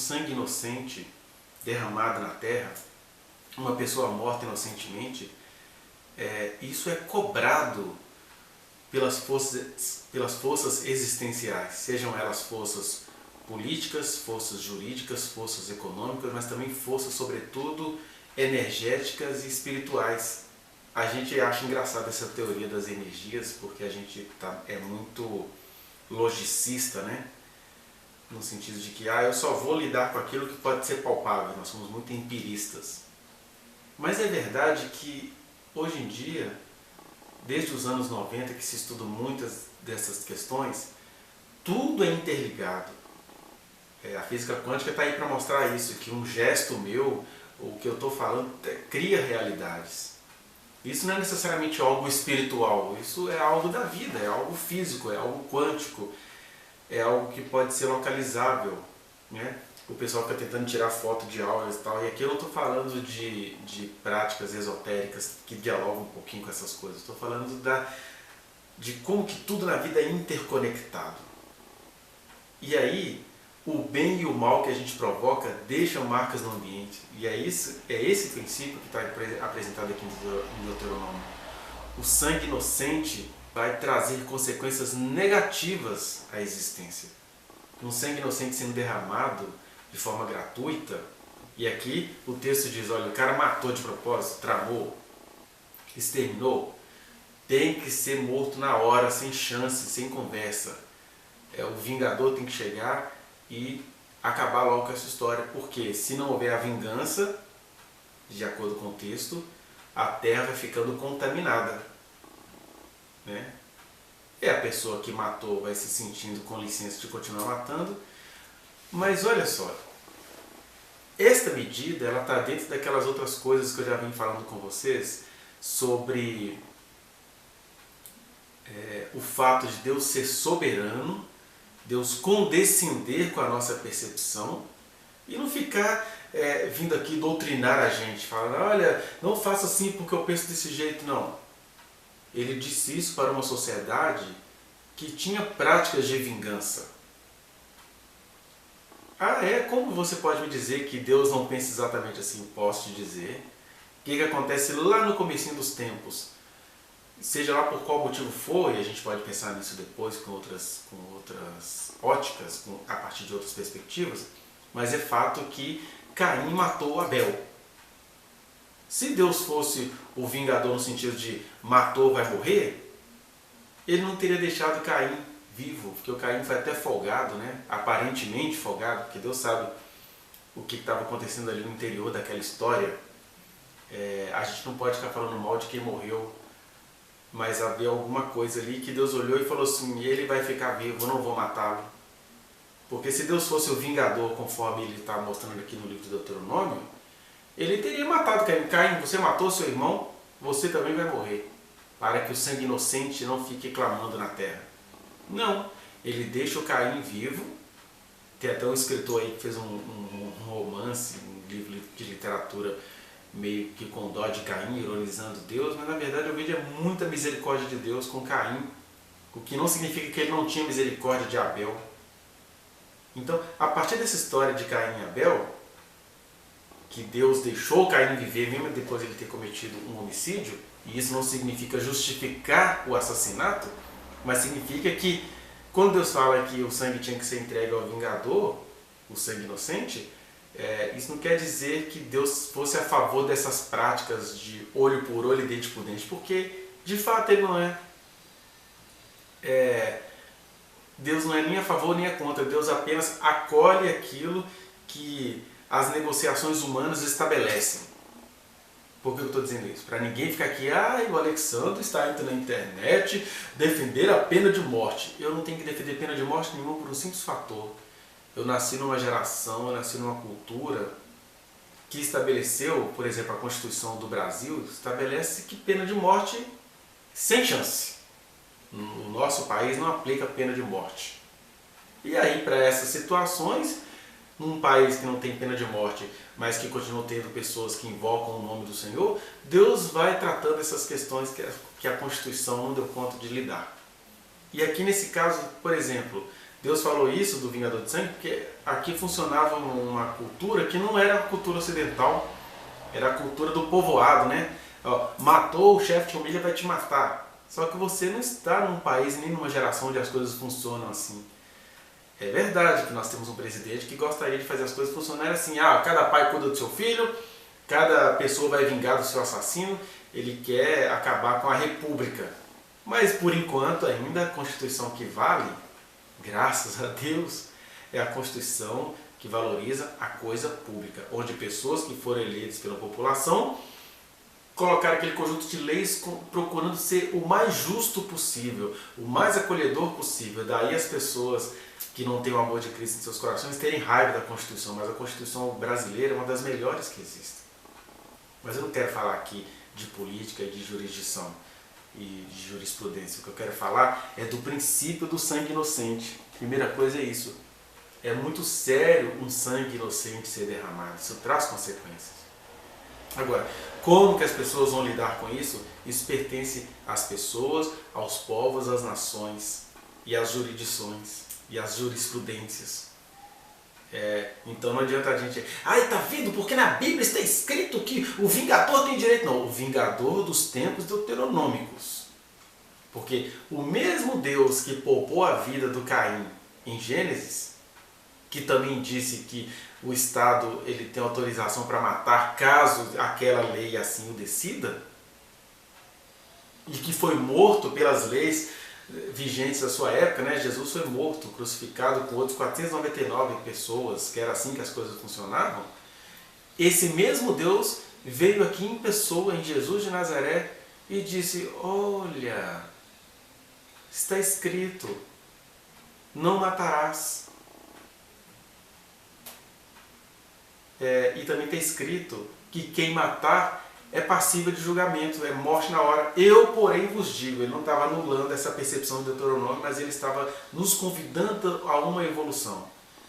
sangue inocente derramado na terra, uma pessoa morta inocentemente, isso é cobrado pelas forças existenciais, sejam elas forças políticas, forças jurídicas, forças econômicas, mas também forças, sobretudo, energéticas e espirituais. A gente acha engraçada essa teoria das energias, porque a gente é muito logicista, né? No sentido de que eu só vou lidar com aquilo que pode ser palpável, nós somos muito empiristas. Mas é verdade que, hoje em dia, desde os anos 90, que se estudam muitas dessas questões, tudo é interligado. A física quântica está aí para mostrar isso, que um gesto meu, o que eu estou falando, cria realidades. Isso não é necessariamente algo espiritual, isso é algo da vida, é algo físico, é algo quântico, é algo que pode ser localizável, né? O pessoal fica tentando tirar foto de aulas e tal, e aqui eu não estou falando de práticas esotéricas que dialogam um pouquinho com essas coisas, estou falando de como que tudo na vida é interconectado. E aí, o bem e o mal que a gente provoca deixam marcas no ambiente, e é esse princípio que está apresentado aqui no Deuteronômio. O sangue inocente vai trazer consequências negativas à existência. Um sangue inocente sendo derramado de forma gratuita, e aqui o texto diz, olha, o cara matou de propósito, tramou, exterminou, tem que ser morto na hora, sem chance, sem conversa. O vingador tem que chegar e acabar logo com essa história, porque se não houver a vingança, de acordo com o texto, a terra vai ficando contaminada, né? E a pessoa que matou vai se sentindo com licença de continuar matando. Mas olha só, esta medida ela está dentro daquelas outras coisas que eu já vim falando com vocês sobre o fato de Deus ser soberano, Deus condescender com a nossa percepção e não ficar vindo aqui doutrinar a gente, falando, olha, não faça assim porque eu penso desse jeito, não. Ele disse isso para uma sociedade que tinha práticas de vingança. Como você pode me dizer que Deus não pensa exatamente assim? Posso te dizer. O que acontece lá no comecinho dos tempos? Seja lá por qual motivo for, e a gente pode pensar nisso depois com outras óticas, a partir de outras perspectivas, mas é fato que Caim matou Abel. Se Deus fosse o vingador no sentido de matou, vai morrer, ele não teria deixado Caim vivo, porque o Caim foi até folgado, né? Aparentemente folgado, porque Deus sabe o que estava acontecendo ali no interior daquela história. A gente não pode ficar falando mal de quem morreu, mas havia alguma coisa ali que Deus olhou e falou assim, ele vai ficar vivo, eu não vou matá-lo. Porque se Deus fosse o vingador, conforme ele está mostrando aqui no livro de Deuteronômio, ele teria matado Caim. Caim, você matou seu irmão, você também vai morrer, para que o sangue inocente não fique clamando na terra. Não, ele deixa o Caim vivo. Tem até um escritor aí que fez um romance, um livro de literatura meio que com dó de Caim, ironizando Deus, mas na verdade eu vejo muita misericórdia de Deus com Caim, o que não significa que ele não tinha misericórdia de Abel. Então, a partir dessa história de Caim e Abel, que Deus deixou Caim viver mesmo depois de ele ter cometido um homicídio, e isso não significa justificar o assassinato, mas significa que quando Deus fala que o sangue tinha que ser entregue ao vingador, o sangue inocente, isso não quer dizer que Deus fosse a favor dessas práticas de olho por olho e dente por dente, porque de fato ele não é. Deus não é nem a favor nem a contra, Deus apenas acolhe aquilo que as negociações humanas estabelecem. Por que eu estou dizendo isso? Para ninguém ficar aqui, o Alexandre está indo na internet defender a pena de morte. Eu não tenho que defender pena de morte nenhuma por um simples fator. Eu nasci numa geração, eu nasci numa cultura que estabeleceu, por exemplo, a Constituição do Brasil, estabelece que pena de morte sem chance. No nosso país não aplica pena de morte. E aí, para essas situações, num país que não tem pena de morte, mas que continua tendo pessoas que invocam o nome do Senhor, Deus vai tratando essas questões que a Constituição não deu conta de lidar. E aqui nesse caso, por exemplo, Deus falou isso do vingador de sangue porque aqui funcionava uma cultura que não era a cultura ocidental, era a cultura do povoado, né? Ó, matou o chefe de família, vai te matar. Só que você não está num país nem numa geração onde as coisas funcionam assim. É verdade que nós temos um presidente que gostaria de fazer as coisas funcionarem assim. Ah, cada pai cuida do seu filho, cada pessoa vai vingar do seu assassino, ele quer acabar com a república. Mas por enquanto ainda a Constituição que vale, graças a Deus, é a Constituição que valoriza a coisa pública, onde pessoas que foram eleitas pela população colocaram aquele conjunto de leis procurando ser o mais justo possível, o mais acolhedor possível. Daí as pessoas que não têm o amor de Cristo em seus corações terem raiva da Constituição, mas a Constituição brasileira é uma das melhores que existem. Mas eu não quero falar aqui de política e de jurisdição e de jurisprudência. O que eu quero falar é do princípio do sangue inocente. Primeira coisa é isso. É muito sério um sangue inocente ser derramado. Isso traz consequências. Agora, como que as pessoas vão lidar com isso? Isso pertence às pessoas, aos povos, às nações e às jurisdições e às jurisprudências. Então não adianta a gente... Ai, tá vendo? Porque na Bíblia está escrito que o vingador tem direito. Não, o vingador dos tempos deuteronômicos. Porque o mesmo Deus que poupou a vida do Caim em Gênesis, que também disse que o Estado ele tem autorização para matar caso aquela lei assim o decida, e que foi morto pelas leis vigentes da sua época, né? Jesus foi morto, crucificado com outros 499 pessoas, que era assim que as coisas funcionavam. Esse mesmo Deus veio aqui em pessoa, em Jesus de Nazaré, e disse: olha, está escrito, não matarás. E também está escrito que quem matar é passível de julgamento, é morte na hora. Eu, porém, vos digo. Ele não estava anulando essa percepção do Deuteronômio, mas ele estava nos convidando a uma evolução.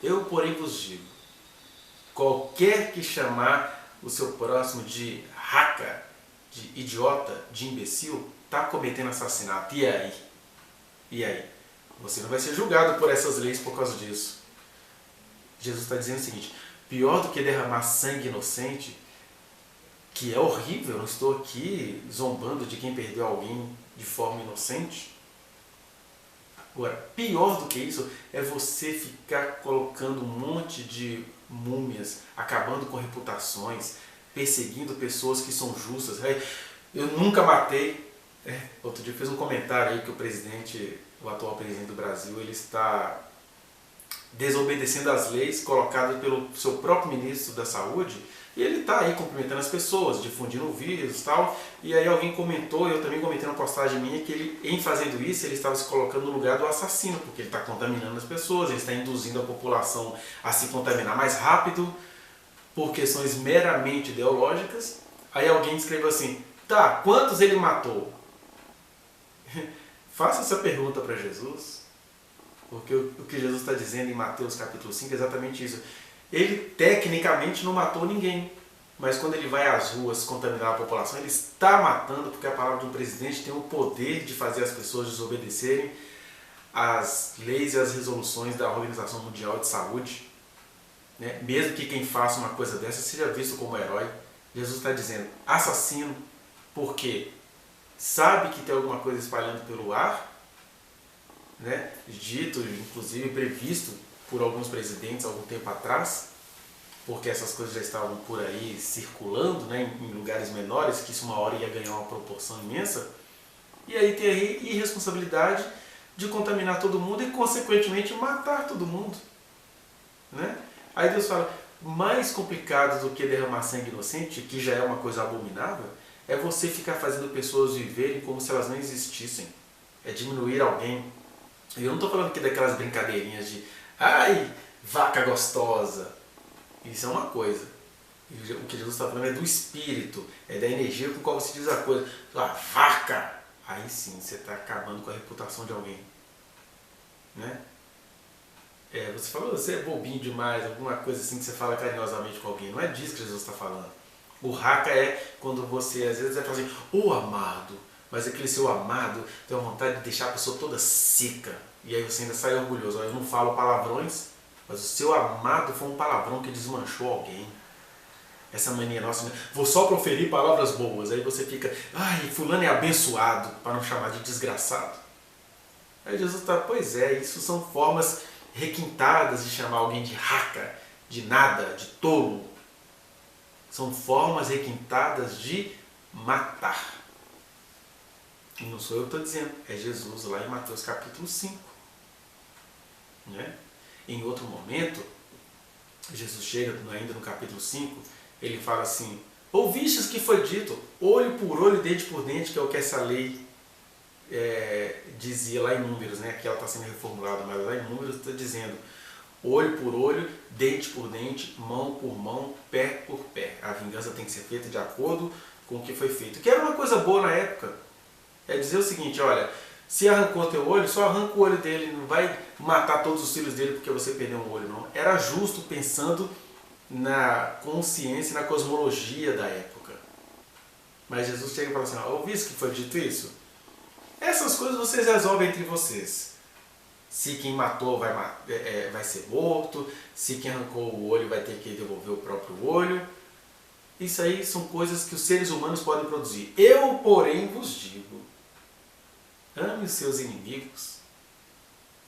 Eu, porém, vos digo. Qualquer que chamar o seu próximo de raca, de idiota, de imbecil, está cometendo assassinato. E aí? E aí? Você não vai ser julgado por essas leis por causa disso. Jesus está dizendo o seguinte: pior do que derramar sangue inocente, que é horrível, eu não estou aqui zombando de quem perdeu alguém de forma inocente. Agora, pior do que isso é você ficar colocando um monte de múmias, acabando com reputações, perseguindo pessoas que são justas. Eu nunca matei. Outro dia fez um comentário aí que o atual presidente do Brasil, ele está desobedecendo as leis colocadas pelo seu próprio ministro da Saúde, e ele está aí cumprimentando as pessoas, difundindo o vírus e tal, e aí alguém comentou, eu também comentei na postagem minha, que ele, em fazendo isso, ele estava se colocando no lugar do assassino, porque ele está contaminando as pessoas, ele está induzindo a população a se contaminar mais rápido, por questões meramente ideológicas. Aí alguém escreveu assim: tá, quantos ele matou? Faça essa pergunta para Jesus. Porque o que Jesus está dizendo em Mateus capítulo 5 é exatamente isso. Ele tecnicamente não matou ninguém, mas quando ele vai às ruas contaminar a população, ele está matando, porque a palavra de um presidente tem o poder de fazer as pessoas desobedecerem às leis e às resoluções da Organização Mundial de Saúde. Né? Mesmo que quem faça uma coisa dessa seja visto como herói. Jesus está dizendo assassino, porque sabe que tem alguma coisa espalhando pelo ar, né? Dito, inclusive previsto por alguns presidentes há algum tempo atrás, porque essas coisas já estavam por aí circulando, né, em lugares menores, que isso uma hora ia ganhar uma proporção imensa, e aí tem a irresponsabilidade de contaminar todo mundo e consequentemente matar todo mundo, né? Aí Deus fala: mais complicado do que derramar sangue inocente, que já é uma coisa abominável, é você ficar fazendo pessoas viverem como se elas não existissem, é diminuir alguém. E eu não estou falando aqui daquelas brincadeirinhas de ai, vaca gostosa. Isso é uma coisa. O que Jesus está falando é do espírito, é da energia com qual você diz a coisa. A vaca! Aí sim, você está acabando com a reputação de alguém. Né? Você falou, você é bobinho demais, alguma coisa assim que você fala carinhosamente com alguém. Não é disso que Jesus está falando. O raca é quando você às vezes vai falar assim: ô amado. Mas aquele seu amado tem uma vontade de deixar a pessoa toda seca. E aí você ainda sai orgulhoso. Eu não falo palavrões, mas o seu amado foi um palavrão que desmanchou alguém. Essa mania nossa, né? Vou só proferir palavras boas. Aí você fica, ai, fulano é abençoado, para não chamar de desgraçado. Aí Jesus está, pois é, isso são formas requintadas de chamar alguém de raca, de nada, de tolo. São formas requintadas de matar. E não sou eu que estou dizendo, é Jesus lá em Mateus capítulo 5. Né? Em outro momento, Jesus chega ainda no capítulo 5, ele fala assim, ouvistes que foi dito, olho por olho, dente por dente, que é o que essa lei dizia lá em Números, né? Aqui ela está sendo reformulada, mas lá em Números está dizendo olho por olho, dente por dente, mão por mão, pé por pé. A vingança tem que ser feita de acordo com o que foi feito. Que era uma coisa boa na época. É dizer o seguinte, olha, se arrancou teu olho, só arranca o olho dele, não vai matar todos os filhos dele porque você perdeu um olho, não. Era justo pensando na consciência, na cosmologia da época. Mas Jesus chega e fala assim, ouviste que foi dito isso? Essas coisas vocês resolvem entre vocês. Se quem matou vai ser morto, se quem arrancou o olho vai ter que devolver o próprio olho. Isso aí são coisas que os seres humanos podem produzir. Eu, porém, vos digo, ame os seus inimigos,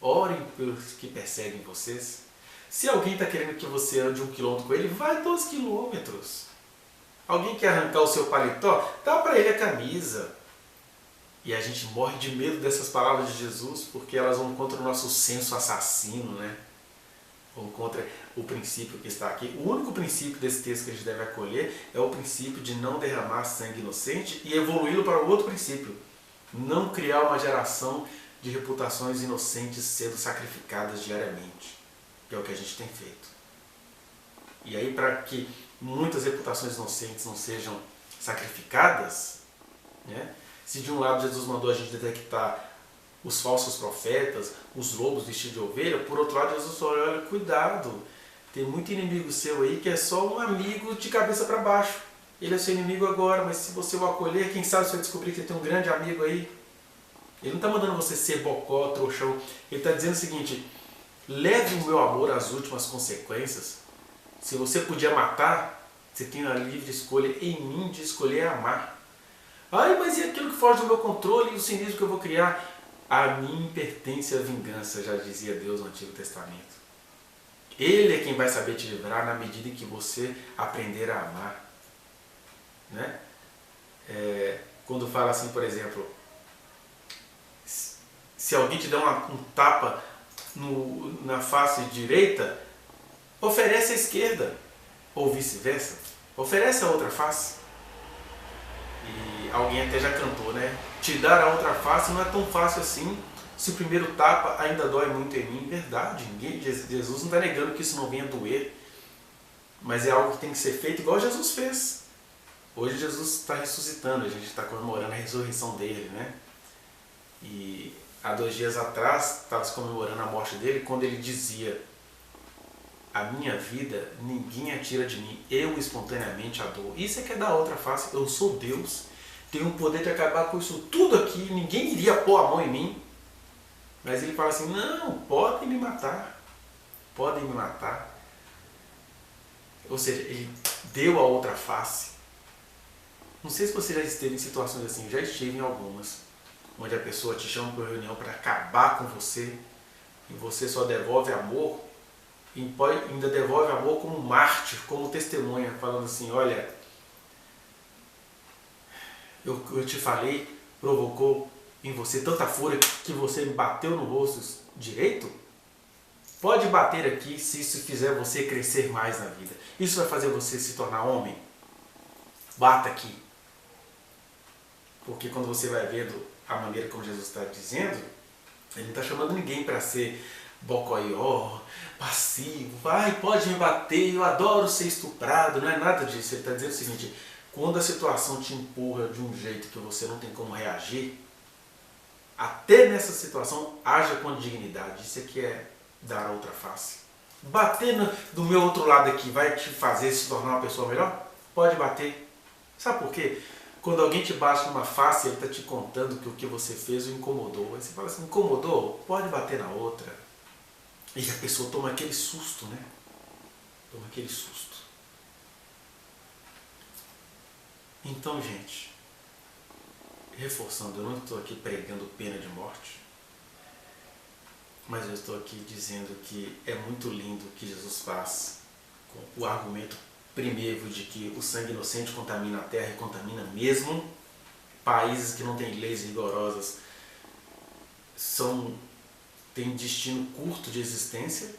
orem pelos que perseguem vocês. Se alguém está querendo que você ande 1 quilômetro com ele, vai 2 quilômetros. Alguém quer arrancar o seu paletó, dá para ele a camisa. E a gente morre de medo dessas palavras de Jesus, porque elas vão contra o nosso senso assassino, né? Vão contra o princípio que está aqui. O único princípio desse texto que a gente deve acolher é o princípio de não derramar sangue inocente e evoluí-lo para o outro princípio. Não criar uma geração de reputações inocentes sendo sacrificadas diariamente, que é o que a gente tem feito. E aí, para que muitas reputações inocentes não sejam sacrificadas, né? Se de um lado Jesus mandou a gente detectar os falsos profetas, os lobos vestidos de ovelha, por outro lado Jesus falou, olha, cuidado, tem muito inimigo seu aí que é só um amigo de cabeça para baixo. Ele é seu inimigo agora, mas se você o acolher, quem sabe você vai descobrir que ele tem um grande amigo aí. Ele não está mandando você ser bocó, trouxão. Ele está dizendo o seguinte, leve o meu amor às últimas consequências. Se você podia matar, você tem a livre escolha em mim de escolher amar. Ai, mas e aquilo que foge do meu controle e o cinismo que eu vou criar? A mim pertence a vingança, já dizia Deus no Antigo Testamento. Ele é quem vai saber te livrar na medida em que você aprender a amar. Né? Quando fala assim, por exemplo, se alguém te der um tapa na face direita, oferece a esquerda, ou vice-versa, oferece a outra face. E alguém até já cantou, né? Te dar a outra face não é tão fácil assim. Se o primeiro tapa ainda dói muito em mim, verdade. Jesus não está negando que isso não venha doer. Mas é algo que tem que ser feito igual Jesus fez. Hoje Jesus está ressuscitando, a gente está comemorando a ressurreição dele, né? E há 2 dias atrás, estava se comemorando a morte dele, quando ele dizia, a minha vida ninguém a tira de mim, eu espontaneamente a dou. Isso é que é da outra face, eu sou Deus, tenho o poder de acabar com isso tudo aqui, ninguém iria pôr a mão em mim. Mas ele fala assim, não, podem me matar, podem me matar. Ou seja, ele deu a outra face. Não sei se você já esteve em situações assim, eu já estive em algumas, onde a pessoa te chama para uma reunião para acabar com você, e você só devolve amor, e ainda devolve amor como mártir, como testemunha, falando assim, olha, eu te falei, provocou em você tanta fúria que você me bateu no rosto direito? Pode bater aqui se isso fizer você crescer mais na vida. Isso vai fazer você se tornar homem? Bata aqui. Porque quando você vai vendo a maneira como Jesus está dizendo, ele não está chamando ninguém para ser bocoió, passivo, vai, pode me bater, eu adoro ser estuprado, não é nada disso. Ele está dizendo o seguinte, quando a situação te empurra de um jeito que você não tem como reagir, até nessa situação, haja com dignidade. Isso aqui é dar a outra face. Bater do meu outro lado aqui vai te fazer se tornar uma pessoa melhor? Pode bater. Sabe por quê? Quando alguém te bate numa face, ele está te contando que o que você fez o incomodou. Aí você fala assim, incomodou? Pode bater na outra. E a pessoa toma aquele susto, né? Toma aquele susto. Então, gente, reforçando, eu não estou aqui pregando pena de morte, mas eu estou aqui dizendo que é muito lindo o que Jesus faz com o argumento primeiro de que o sangue inocente contamina a terra e contamina mesmo. Países que não têm leis rigorosas têm destino curto de existência.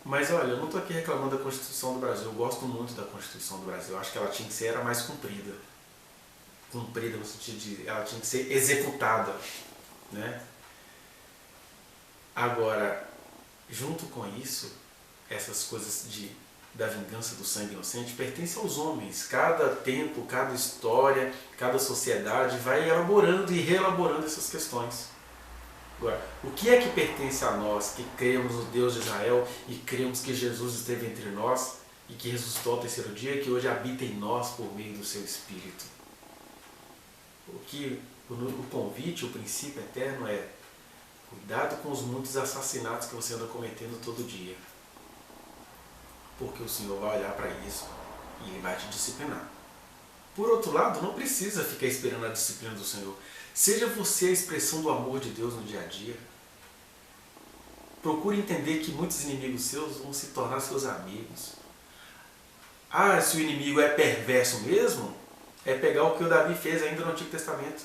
Mas olha, eu não estou aqui reclamando da Constituição do Brasil, eu gosto muito da Constituição do Brasil, eu acho que ela tinha que ser mais cumprida. Cumprida no sentido de ela tinha que ser executada, né? Agora, junto com isso, essas coisas da vingança do sangue inocente pertencem aos homens. Cada tempo, cada história, cada sociedade vai elaborando e reelaborando essas questões. Agora, o que é que pertence a nós que cremos no Deus de Israel e cremos que Jesus esteve entre nós e que ressuscitou ao terceiro dia e que hoje habita em nós por meio do seu Espírito? O convite, o princípio eterno é: cuidado com os muitos assassinatos que você anda cometendo todo dia. Porque o Senhor vai olhar para isso e Ele vai te disciplinar. Por outro lado, não precisa ficar esperando a disciplina do Senhor. Seja você a expressão do amor de Deus no dia a dia. Procure entender que muitos inimigos seus vão se tornar seus amigos. Ah, se o inimigo é perverso mesmo, é pegar o que o Davi fez ainda no Antigo Testamento.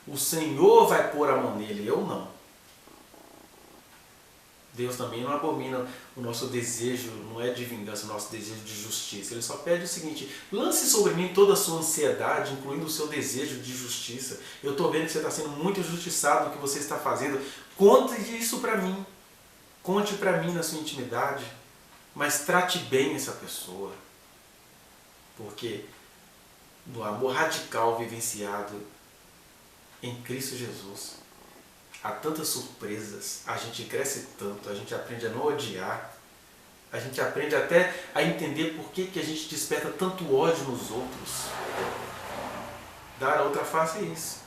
O Senhor vai pôr a mão nele, eu não. Deus também não abomina o nosso desejo, não é de vingança, o nosso desejo de justiça. Ele só pede o seguinte: lance sobre mim toda a sua ansiedade, incluindo o seu desejo de justiça. Eu estou vendo que você está sendo muito injustiçado no que você está fazendo. Conte isso para mim. Conte para mim na sua intimidade. Mas trate bem essa pessoa. Porque no amor radical vivenciado em Cristo Jesus, há tantas surpresas, a gente cresce tanto, a gente aprende a não odiar, a gente aprende até a entender por que a gente desperta tanto ódio nos outros. Dar a outra face é isso.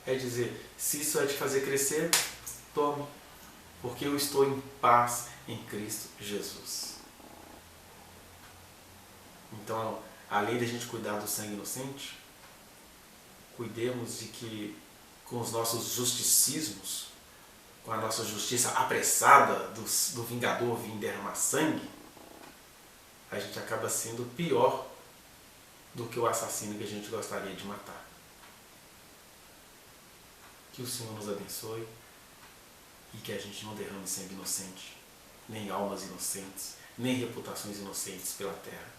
É dizer, se isso vai te fazer crescer, tome, porque eu estou em paz em Cristo Jesus. Então, além de a gente cuidar do sangue inocente, cuidemos de que com os nossos justicismos, com a nossa justiça apressada do vingador vir derramar sangue, a gente acaba sendo pior do que o assassino que a gente gostaria de matar. Que o Senhor nos abençoe e que a gente não derrame sangue inocente, nem almas inocentes, nem reputações inocentes pela terra.